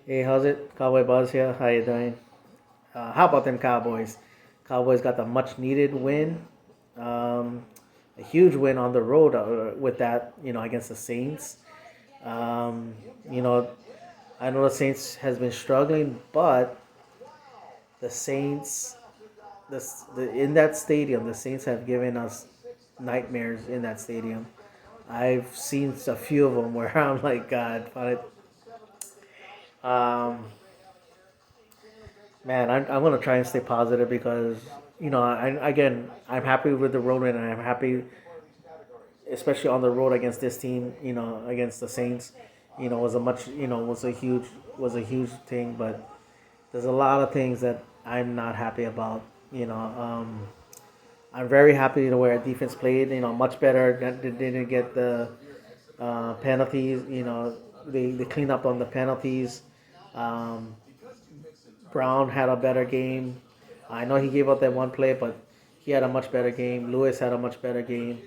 Hey, how's it? Cowboy Buzz here. How you doing? How about them Cowboys? Cowboys got the much needed win. Um, a huge win on the road with that, against the Saints. Um, you know, I know the Saints has been struggling, but the Saints, in that stadium, the Saints have given us nightmares in that stadium. I've seen a few of them where I'm like, God, but um, man, I'm gonna try and stay positive because again I'm happy with the road win and I'm happy, especially on the road against this team. Against the Saints, was a much was a huge thing. But there's a lot of things that I'm not happy about. I'm very happy the way our defense played. Much better. They didn't get the penalties. They cleaned up on the penalties. Um, Brown had a better game. I know he gave up that one play, but he had a much better game. Lewis had a much better game.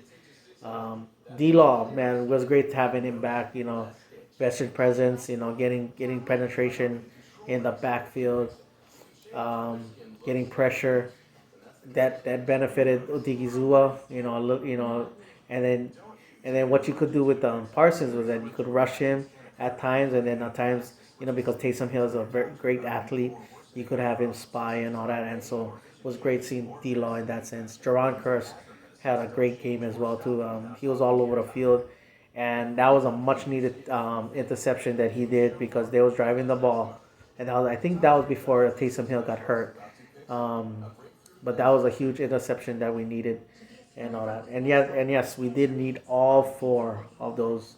D Law, man, it was great having him back. Veteran presence. Getting penetration in the backfield, um, getting pressure that benefited Odigizua. And then what you could do with Parsons was that you could rush him at times, and then at times, because Taysom Hill is a very great athlete, you could have him spy and all that, and so it was great seeing D Law in that sense. Jaron Curse had a great game as well too. He was all over the field, and that was a much needed interception that he did because they was driving the ball, and I think that was before Taysom Hill got hurt. Um, but that was a huge interception that we needed and all that. And yes, we did need all four of those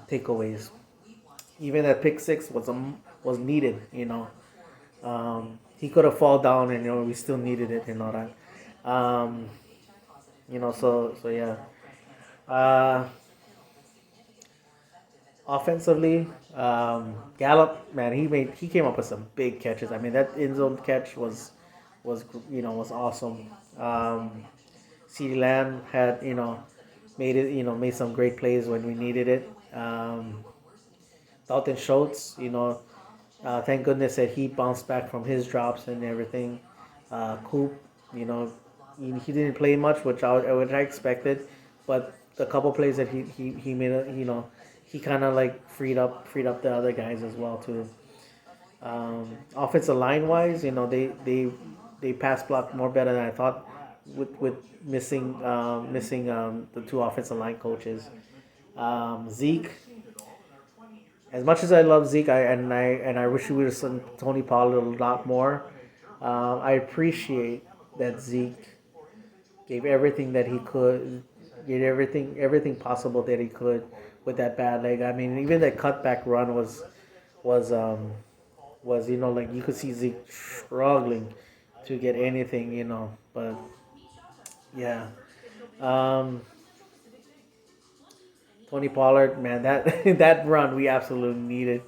takeaways. Even that pick six was needed. He could have fall down, and we still needed it and all that. So yeah. Uh, Offensively, Gallup, man, he came up with some big catches. I mean, that end zone catch was awesome. CeeDee Lamb had made some great plays when we needed it. Dalton Schultz, thank goodness that he bounced back from his drops and everything. Coop, you know, he didn't play much, which I expected, but the couple plays that he made, he kind of like freed up the other guys as well too. Offensive line wise, they pass blocked more better than I thought, with missing the two offensive line coaches. Zeke, as much as I love Zeke, I wish we would have seen Tony Pollard a lot more. I appreciate that Zeke gave everything that he could, did everything possible that he could with that bad leg. I mean, even that cutback run was um was like you could see Zeke struggling to get anything, but yeah. Um, Tony Pollard, man, that that run we absolutely needed.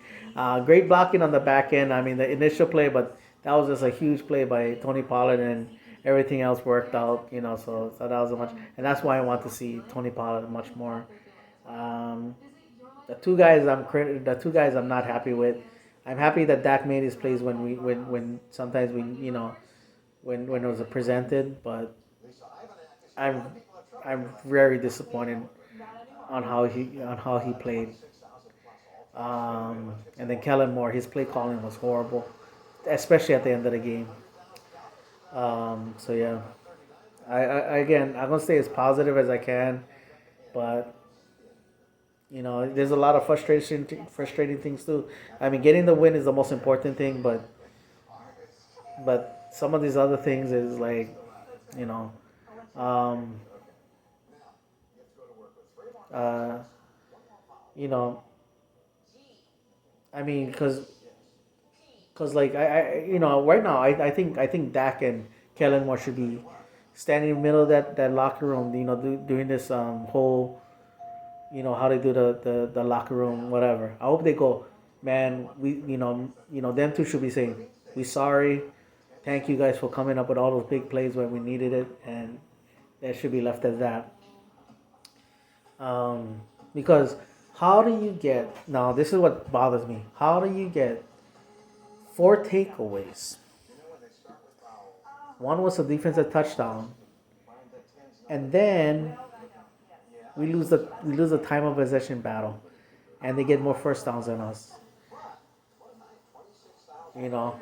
Great blocking on the back end. I mean, the initial play, but that was just a huge play by Tony Pollard, and everything else worked out. So that was a much, and that's why I want to see Tony Pollard much more. Um, the two guys I'm not happy with. I'm happy that Dak made his plays when sometimes when it was presented, but I'm I'm very disappointed on how he played. And then Kellen Moore, his play calling was horrible, especially at the end of the game. So yeah, again, I'm gonna stay as positive as I can, but there's a lot of frustrating things too. I mean, getting the win is the most important thing, but some of these other things is like, you know, um, uh, you know, I mean, because like right now I think Dak and Kellen Moore should be standing in the middle of that locker room, doing this whole, how they do the locker room, whatever. I hope they go, man. Them two should be saying, we sorry, thank you guys for coming up with all those big plays when we needed it, and that should be left as that. Um, because How do you get now? This is what bothers me. How do you get four takeaways? One was a defensive touchdown, and then we lose the time of possession battle, and they get more first downs than us. You know,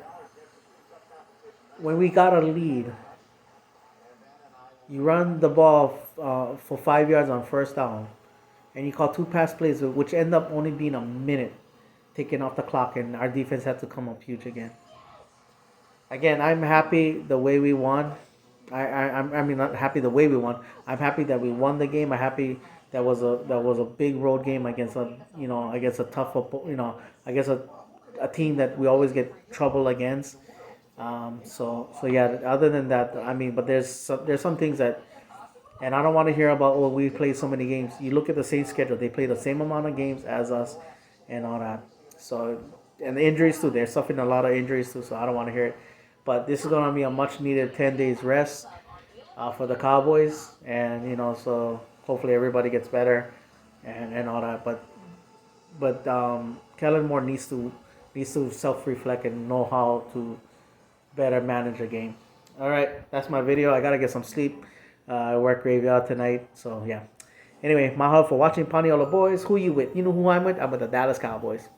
when we got a lead, you run the ball for 5 yards on first down, and you call two pass plays, which end up only being a minute taken off the clock, and our defense had to come up huge again. Again, I'm happy the way we won. I mean, not happy the way we won. I'm happy that we won the game. I'm happy that was a big road game against a tough against a team that we always get trouble against. So yeah. Other than that, I mean, but there's some things that, and I don't want to hear about, oh, we played so many games. You look at the same schedule; they play the same amount of games as us, and all that. So, and the injuries too. They're suffering a lot of injuries too. So I don't want to hear it. But this is gonna be a much needed 10 days rest for the Cowboys, and so hopefully everybody gets better, and all that. But Kellen Moore needs to self reflect and know how to better manage a game. All right, that's my video. I gotta get some sleep. I work graveyard tonight, so yeah. Anyway, mahalo for watching Paniola Boys. Who you with? You know who I'm with? I'm with the Dallas Cowboys.